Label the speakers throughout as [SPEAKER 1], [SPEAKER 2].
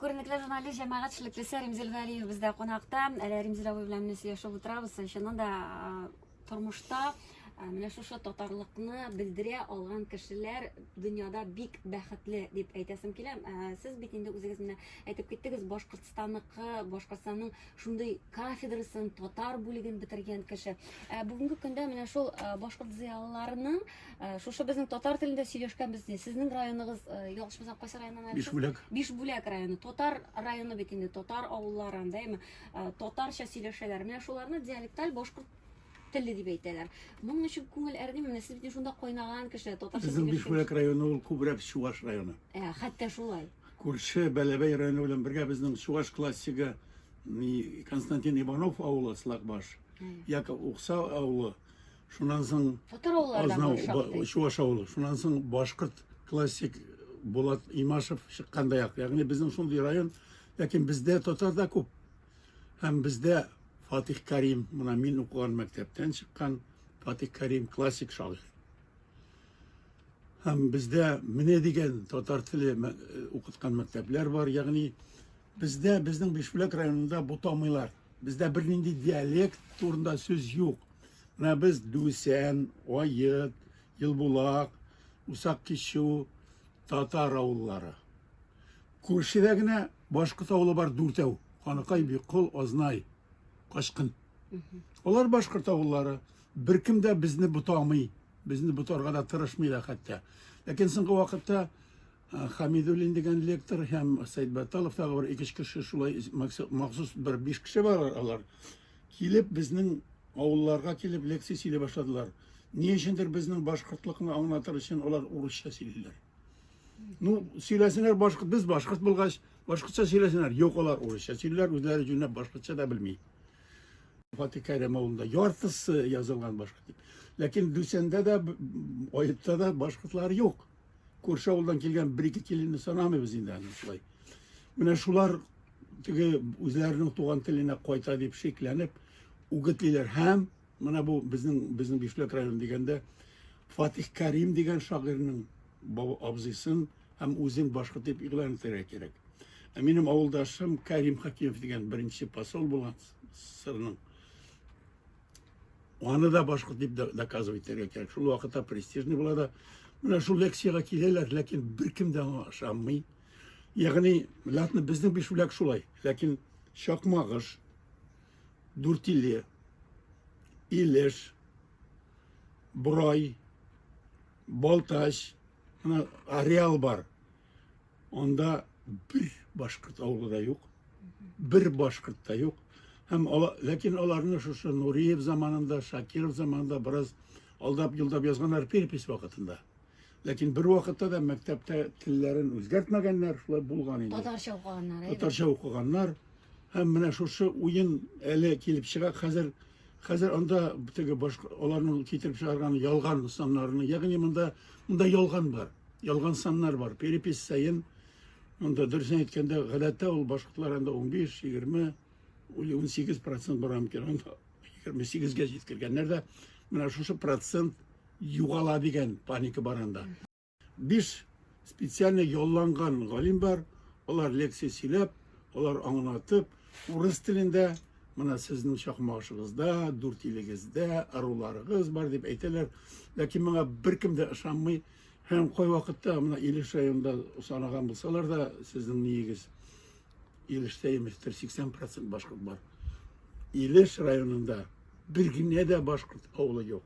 [SPEAKER 1] Күренекле журналист җәмәгатьчелеклесе Римзил Вәлиев бездә кунакта. Әле Римзил абый белән менә сөйләшеп утырабыз. Чыннан да тормышта менә шушы татарлыкны белдерә алган кешеләр дөньяда бик бәхетле дип әйтәсем килә. Сез бит инде үзегез менә әйтеп киттегез, Башкортстанның шундый кафедрасын, татар бүлеген бетергән кеше. Бүгенге көндә менә шул башкорт зыялыларының шушы безнең татар телендә сөйләшкән безне, сезнең районыгыз, ялгышмасам, кайсы районнан? Бишбүләк районы. Татар районы бит инде, татар авылларында, әйме, татарча сөйләшәләр. Менә шуларны диалекталь башкорт теле дип әйтәләр. Моның өчен күңел әрнеме? Менә сез бит шунда кайнаган кеше, татарча
[SPEAKER 2] Безнең Бишбүләк районы ул күбрәк Чуаш районы.
[SPEAKER 1] Хәтта шулай.
[SPEAKER 2] Күрше Бәләбәй районы белән бергә безнең Чуаш классигы Константин Иванов авылы Слакбаш, Яков Укса авылы, шуннан соң
[SPEAKER 1] Татар авыллардан
[SPEAKER 2] Чуаш авылы, шуннан соң башкорт классик Булат Имашев чыккандаяк. Ягъни безнең шундый район, ләкин бездә татар да күп. Һәм бездә Фатих Карим, мына мин укыган мәктәптән чыккан Фатих Карим классик шагыйрь. Һәм бездә менә дигән татар теле укыткан мәктәпләр бар. Ягъни бездә безнең Бишбүләк районында бу тамыйлар. Бездә бернинди диалект турында сүз юк. Менә без Дүсән, Аят, Елбулак, Усак Кичү татар авыллары. Күршедә генә башкорт авылы бар 4. Ханыкай, Бикол, Азнай, Кашкын. Алар башкорт авыллары. Беркем дә безне бутамый, безне бутарга да тырышмый да хәтта. Ләкин соңгы вакытта Хамидуллин дигән лектор һәм Сәйд Баталов тагы бер 2 кеше шулай махсус бер 5 кеше бар алар. Килеп безнең авылларга килеп лекция сөйләп башладылар. Ни өчендер безнең башкортлыкны аңлатыр өчен алар урысча сөйлиләр. Ну, сөйләсеннәр башкорт, без башкорт булгач, башкортча сөйләсеннәр. Юк, алар урысча сөйлиләр, үзләре җүнләп башкортча да белми. Фатих Карим авылында яртысы язылган башкорт дип. Ләкин Дүсәндә дә, Аятта да башкортлар юк. Күрше авылдан килгән 1-2 киленне санамыйбыз инде шулай. Менә шулар теге үзләренең туган теленә кайта дип шикләнеп үгетлиләр. Һәм менә бу безнең Бишбүләк районы дигәндә Фатих Карим дигән шагыйрьнең абзыйсын һәм үзен башкорт дип игълан итәргә кирәк. Минем авылдашым Карим Хакимов дигән беренче посол булган Сырның. Аны да башкорт дип доказывать итәргә кирәк. Шул вакытта престижный була да. Менә шул лекцияга киләләр, ләкин беркем дә аңа ышанмый. Ягъни латны безнең Бишбүләк шулай. Ләкин Чакмагыш, Дүртиле, Илеш, Борай, Балтач, Ареал бар. Онда бер башкорт авылы да юк. Бер башкорт та юк. Һәм ләкин аларны шушы Нуриев заманында, Шакиров заманында бераз алдап-йылдап язганнар перепись вакытында. Ләкин бер вакытта да мәктәптә телләрен үзгәртмәгәннәр, шулай булган инде.
[SPEAKER 1] Татарча укыганнар,
[SPEAKER 2] Татарча укыганнар. Һәм менә шушы уен әле килеп чыга. Хәзер анда теге аларның китереп чыгарган ялган саннарны, ягъни монда ялган бар. Ялган саннар бар. Перепись сайын монда дөресен әйткәндә гадәттә ул башкортларында 15-20 18% бар микән, 28-ге җиткергәннәр дә менә шушы процент югала дигән паника бар анда. 5 специально ялланган галим бар, алар лекция сөйләп, алар аңлатып, урыс телендә менә сезнең чакмагышыгызда, дүртилегездә аруларыгыз бар дип әйтәләр. Ләкин моңа беркем дә ышанмый. Һәм кай вакытта менә Илеш районында санаган булсалар да, сезнең нигез Илештә 80% башкорт бар. Илеш районында бер генә дә башкорт авылы юк.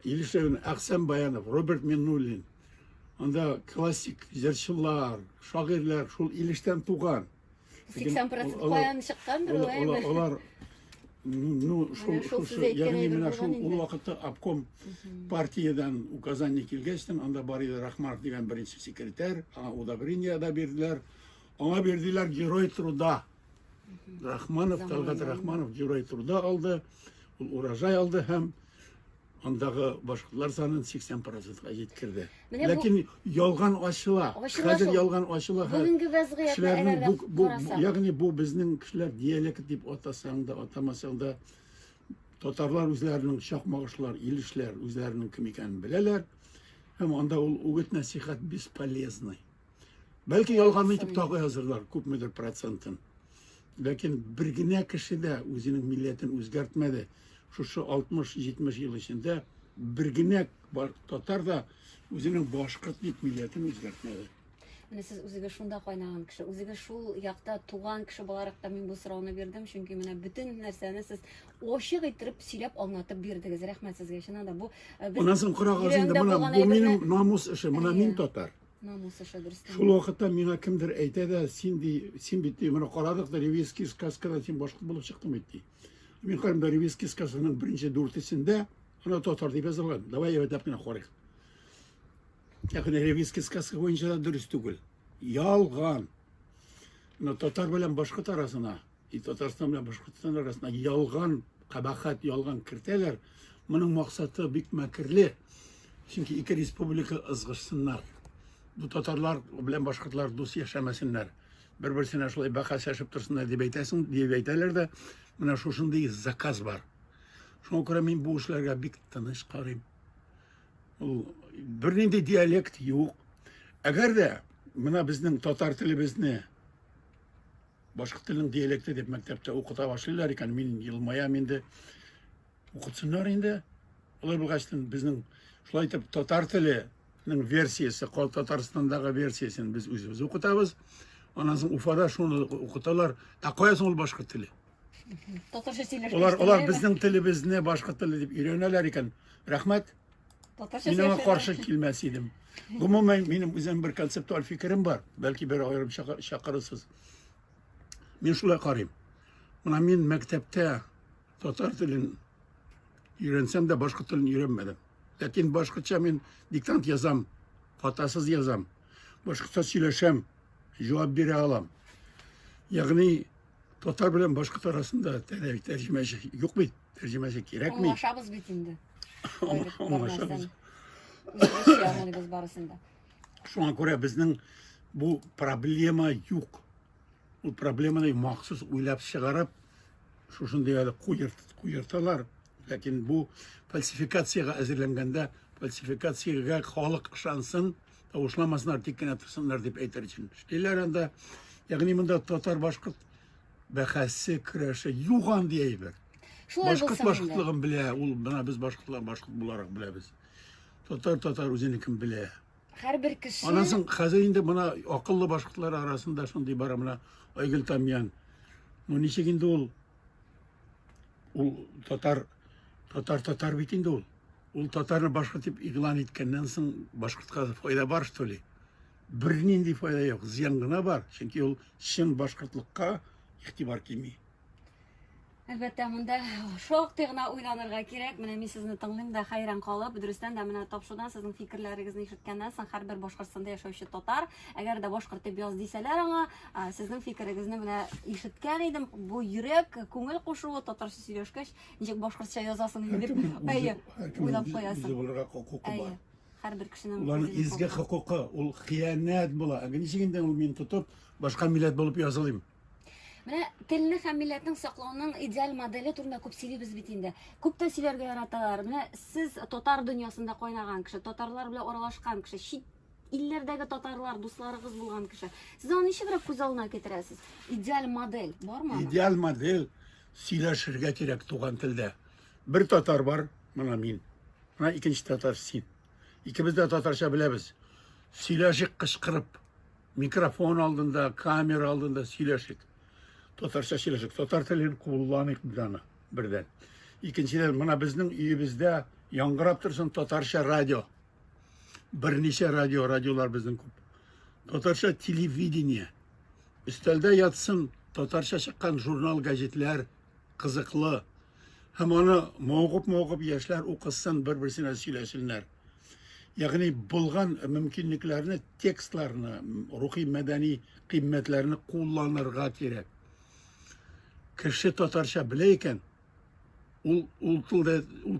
[SPEAKER 2] Илеш районы Әхсән Баянов, Роберт Миннуллин, анда классик җырчылар, шагыйрьләр шул Илештән туган.
[SPEAKER 1] 80% каян чыккандыр ул.
[SPEAKER 2] Алар ягъни менә шул ул вакытта обком партиядан указание килгәчтен, анда бар иде Рахманов дигән беренче секретарь, удобрениеда бирделәр. Аңа бирделәр Герой труда. Рахманов, Талгат Рахманов Герой труда алды, ул урожай алды һәм андагы башкортлар санын 80%-га җиткерде. Ләкин ялган ачыла. Хәзер ялган ачыла.
[SPEAKER 1] Бүгенге вазгыятьне
[SPEAKER 2] ягъни бу безнең кешеләр диалект дип атасаң да, атамасаң да, татарлар үзләренең чакмагышлар, илешләр үзләренең кем икәнен беләләр. Һәм анда ул үгет-насихат бесполезный. Belki yalgan itip takı hazırlar, küpmedir prosentin. Lakin bir gine kişi de özünün milletin özgertmedi. Şu 60-70 yıl içinde bir gine Tatar da özünün başkırt milletin özgertmedi.
[SPEAKER 1] Менә сез үзегез шунда кайнаган кеше, үзегез шул якта туган кеше буларак та мин бу сорауны бирдем, чөнки менә бөтен нәрсәне сез ачык итеп сөйләп аңлатып бирдегез. Рәхмәт сезгә. Чыннан да бу
[SPEAKER 2] Ondan sonra kurağızında bu benim namus işi, buna min Tatar.
[SPEAKER 1] намус эше дөрестән.
[SPEAKER 2] Şol vaqtda mena kimdir әйтә дә, син бит менә карадык да Ревизский сказкада син башкорт булып чыктың бит. Мин карымда Ревизский сказкасының беренче дүртесендә аны Татар дип язылган. Давай әйтеп кенә карыйк. Ягъни Ревизский сказка буенча да дөрес түгел. Ялган. Менә Татар белән башкорт арасына, Татарстан белән Башкортстан арасына ялган, кабахат ялган кертәләр. Моның максаты бик мәкерле. Чөнки ике республика ызгышсыннар. Bu Tatarlar bilen başkatlar dost yaşamasınlar. Bir-birsine şulay bakaşlaşıp dursunlar diye beytələr de buna şuşunday zakaz var. Şuna göre men bu işlerge bik tanış qarayım. Bir nende diyalekt yok. Eğer de buna bizning Tatar tilimizni başka tilin diyalekti deb mektepte okuta başlayırlar iken men yılmayam endi okutsunlar endi. Olar bulgaçtan bizning şulay deb Tatar tili versiyasi, Tatarstan'daki versiyasini biz özümüz okutabız. Ondan sonra Ufada şunu okutalar. Koyasın ol başka tili.
[SPEAKER 1] Татарча сөйләшкәч.
[SPEAKER 2] Olar bizning tilimizni başka tili deb öğrenirler iken. Rahmet.
[SPEAKER 1] Татарча
[SPEAKER 2] Men ona
[SPEAKER 1] сөйләшкәч.
[SPEAKER 2] karşı kelmez idim. Umumen benim özüm bir konseptual fikrim var. Belki bir ayırım şakarısız. Men şulay qarayım. Buna men mektepte Tatar tilini öğrensem de başka tilini öğrenmedim. Lakin başkaça men diktant yazam, hatasız yazam. Başkaça söyleşem, cevap bire alam. Yani Tatar bilen başka arasında tercümesi yok mu? Tercümesi gerek mi?
[SPEAKER 1] Аңлашабыз бит инде.
[SPEAKER 2] Anlaşamız.
[SPEAKER 1] Үзебез ягънибез барысында.
[SPEAKER 2] Şuna göre bizning bu problema yok. Bu problemani maxsus uylab çıkarıp şuşunday kuyurtalar. Lakin bu falsifikatsiyaga azirlanganda falsifikatsiyaga xalq ishansın, tavuşlamasınlar, tekkene tursunlar deb aytar için. İşteyler anda, yani bunda Tatar başkırt bahası, kıraşı yoğan diye bir.
[SPEAKER 1] Şulay
[SPEAKER 2] Başkırt
[SPEAKER 1] булса
[SPEAKER 2] başkırtlığın bile, buna biz başkırtlar başkırt bularak bile biz. Tatar özününkün bile.
[SPEAKER 1] һәр бер кеше
[SPEAKER 2] Anasın hazayında buna akıllı başkırtlar arasında şunday bara buna aygıl tamyan. Bu neçeginde ol Tatar bitinde ol. Ol Tatarını başkırt deb ilan etkenden soň başkırtga fayda var şöyle. Bir nindi fayda yok, ziyan gına var. Çünkü ol şin başkırtlıkka ihtibar kimi.
[SPEAKER 1] Әлбәттә, монда шактый гына уйланырга кирәк. Менә мин сезне тыңлыйм да хәйран калып, дөрестән дә менә тапшырдан сезнең фикерләрегезне ишеткәннән соң һәрбер Башкортстанда яшәүче татар, әгәр дә башкорт дип яз дисәләр аңа, сезнең фикерегезне менә ишеткән идем. Бу йөрәк, күңел кушуы татарча сөйләшкәч, ничек башкортча язасың дип, әйе, уйлап куясың. Әйе. Һәрбер кешенең
[SPEAKER 2] Ularning izgi huquqi, ul xiyanat була. Ничегендә ул мин тотып башка милләт булып язылыйм.
[SPEAKER 1] Менә телне һәм милләтнең саклауның идеаль моделе турында күп сөйлибез бит инде. Күп тә сөйләргә яраталар. Менә сез татар дөньясында кайнаган кеше, татарлар белән аралашкан кеше, чит илләрдәге татарлар дусларыгыз булган кеше. Сез аны ничегрәк күз алдына китерәсез? Идеаль модель бармы?
[SPEAKER 2] İdeal model сөйләшергә кирәк туган телдә. Bir татар бар, менә мин. Менә икенче татар син. İkimiz de Tatarça bilemiz. Söyleşik kışkırıp, mikrofon aldığında, kamera aldığında söyleşik. Tatarça söyleşik. Tatar tilini kullanık birden. İkinciden, bana bizning uyimizde yangırap dursun Tatarça radyo. Bir neçe radyolar bizning ko'p. Tatarça televideniye. Üstelde yatsın Tatarça çıkan jurnal, gazetler, kızıklı. Hem onu moğup yaşlar okussun, birbirine söylesinler. Yani bulgan mümkünlüklerini, tekstlerini, ruhi medeni kıymetlerini kullanırga gerek. Kişi Tatarça bileyken, ul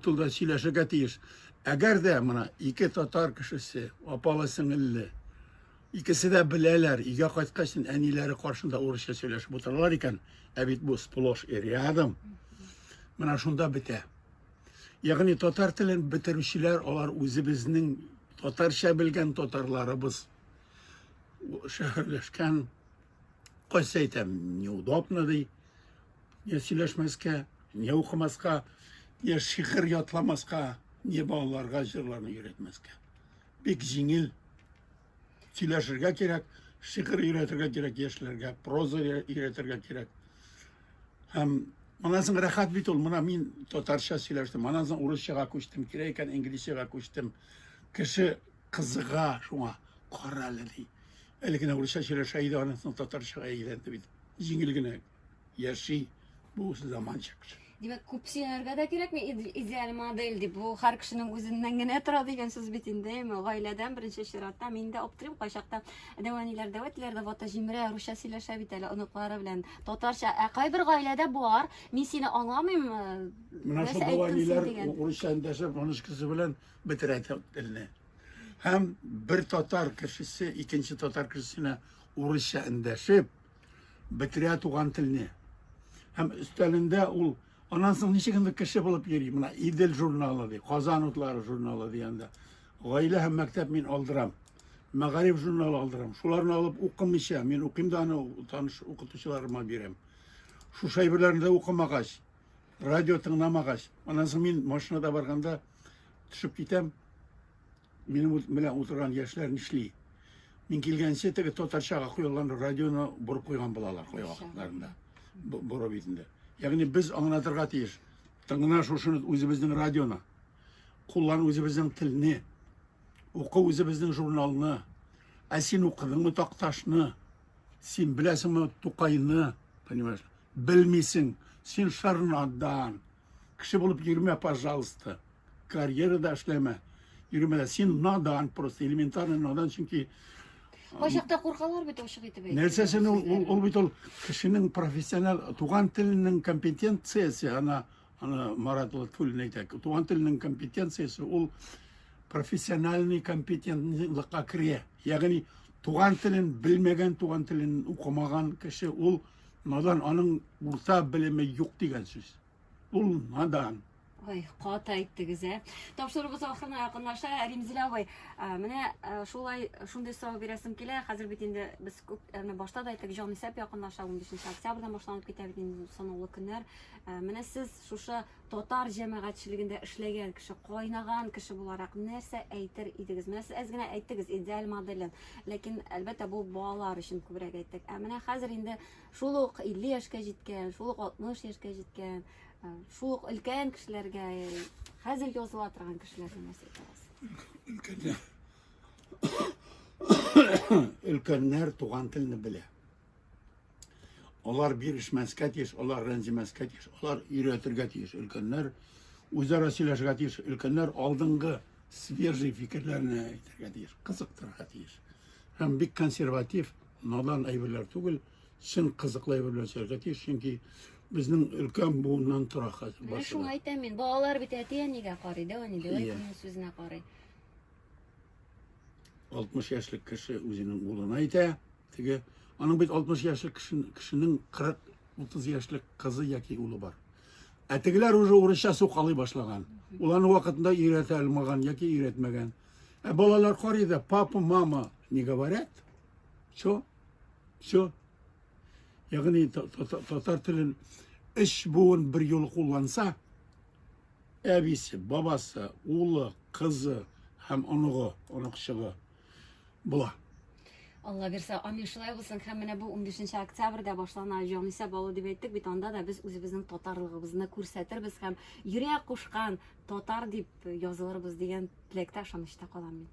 [SPEAKER 2] tilda söyleşige tiyiş. Eğer de bana iki Tatar kişisi, apalı singilli, ikisi de bileler, iga kaytkaçın enileri karşında Urusça söyleşip otururlar iken, evet bu spoloş eriyadım. Bana şunda bite. Yani Tatar tilini bitirişçiler olar özümüzün Tatarça bilgen Tatarlarımız. şehirleşken koysaytem neudobno ди, ne söyleşmezke, ne okumazka, ne şiir yatlamazka, ne bağlarga jırlarını öğretmezke. Bek jingil söyleşirge gerek, şiir öğretirge gerek yaşlarga, proza öğretirge gerek. Hem manasın rahat bit ol, mana min Tatarça söyleştim, manasın Urusçaga koştum, kireyken İngilizcega koştum. Kişi kızıga şuna karalı di. Elgine Urusça söyleşeydi, anasın Tatarçaga eğlendi bit. Jingilgine yaşı bu zaman çıkmış.
[SPEAKER 1] Demek kupsiyalarga da kerak mi? İdeal modeldi. Bu her kişinin özünden gene tura degan söz bitindeymi? Gaileden birinci şiratda minde optirim qaşaqta devaniler devetlerde vata jimre Rusça söyleşe biteli unuqları bilen Tatarça qay bir gailede var. Men seni anlamayım.
[SPEAKER 2] Mana şu devaniler Urusça endişe konuşkısı bilen bitiret dilini. Hem bir Tatar kişisi ikinci Tatar kişisine Urusça endişip bitiret tuğan dilini. Hem üstelinde ol anasın nişekinde kişi bulup yeri. Buna İdil jurnalı di, Kazan Otları jurnalı diyende. Gaile hem mektep min aldıram. Mağarib jurnalı aldıram. Şularını alıp okumışa. Men okuyayım da ana tanış okutuşlarıma berem. Şu şaibirlerini de okumagaç. Radyo tınlamagaç. Anasın min maşinada barganda düşüp gitem. Benim bilen oturan yaşlar nişli. Min kelgense tege Tatarçaga koyulan radyonu burup koygan bulalar koy vakitlarında. Boru bitinde. Yani biz anlatırga tiyiş. Tыңына şuşunu özümüzдің radyona. Kullan özümüzдің tilini. Oku özümüzдің jurnalını. Sen okudun mu Toktaş'ını? Sen bilesin mi Tukay'ını? Bilmiyorsun. Sen şarnadan. Kişi bulup yürüme, пожалуйста. Kariyeri de işleme. Yürüme. Sen nadan, просто elementarный nadan çünkü
[SPEAKER 1] Qaşaqta qorqalar bit oşuq etib.
[SPEAKER 2] Nersesini ol bit ol kişinin profesyonel tuğan tilinin kompetensiyası ana Marat Latful neytek. Tuğan tilinin kompetensiyası ol profesyonelni kompetentlikka kiriye. Yani tuğan tilin bilmegen tuğan tilin okumagan kişi ol nadan anın orta bilimi yok degen söz. Ol nadan.
[SPEAKER 1] Ay, qata aytdınız ha. Tapşırığımız axırına yaqınlaşa Rimzila vay. Менә шулай шундый сорау бирәсем килә. Хәзер бит инде без башта да әйтик, җанисәп якынлаша 15 октябрьдән башланып китә бит инде санаулы көннәр. Менә сез шушы татар җәмәгатьчелегендә эшләгән кеше, кайнаган кеше буларак нәрсә әйтер идегез? Менә сез генә әйттегез идеаль моделен. Ләкин әлбәттә бу балалар өчен күбрәк әйттек. Менә хәзер инде шул ук 50 яшькә җиткән, шул ук 60 яшькә җиткән, шул ук өлкән кешеләргә, хәзер языла торган кешеләргә нәрсә әйтәсез?
[SPEAKER 2] Ülkenler tuğan tilini bile. Onlar bir işmezke tiyiş, onlar renzimezke tiyiş, onlar üretirge tiyiş. Ülkenler uzara sileşge tiyiş. Ülkenler aldığınғы свежий fikirlerine eğitirge tiyiş. Kızıktırge tiyiş. Hem bir konservatif, nalan ayberler tugul, şın kızıklı ayberler serge tiyiş. Çünkü bizning ülken bundan tura
[SPEAKER 1] Mana shuni aytaman. Bolalar bit atiyaniga qaraydi, o'nida, uning so'zini qaray.
[SPEAKER 2] 60 yaşlık kişi özünün oğluna ite. Tege, onun bir 60 yaşlık kişinin 40-30 yaşlık kızı yaki oğlu var. Etekiler Urusça sokalı başlagan. Ulanın vakitinde öğrete almagan, yaki öğretmegen. Balalar qaraydı, papa, mama ne говорят? Все. Все. Yani Tatar tilin iş buğun bir yolu kullansa, abisi, babası, oğlu, kızı, hem onuğu, onuqşığı bula.
[SPEAKER 1] Allah bersa, amin şulay bulsun. Hem менә bu 15 октябрьдә башлана җанисәп алу дип әйттек бит, анда да без үзебезнең татарлыгыбызны күрсәтербез һәм йөрәк кушкан татар дип язылырбыз дигән теләктә ышанычта калам мин.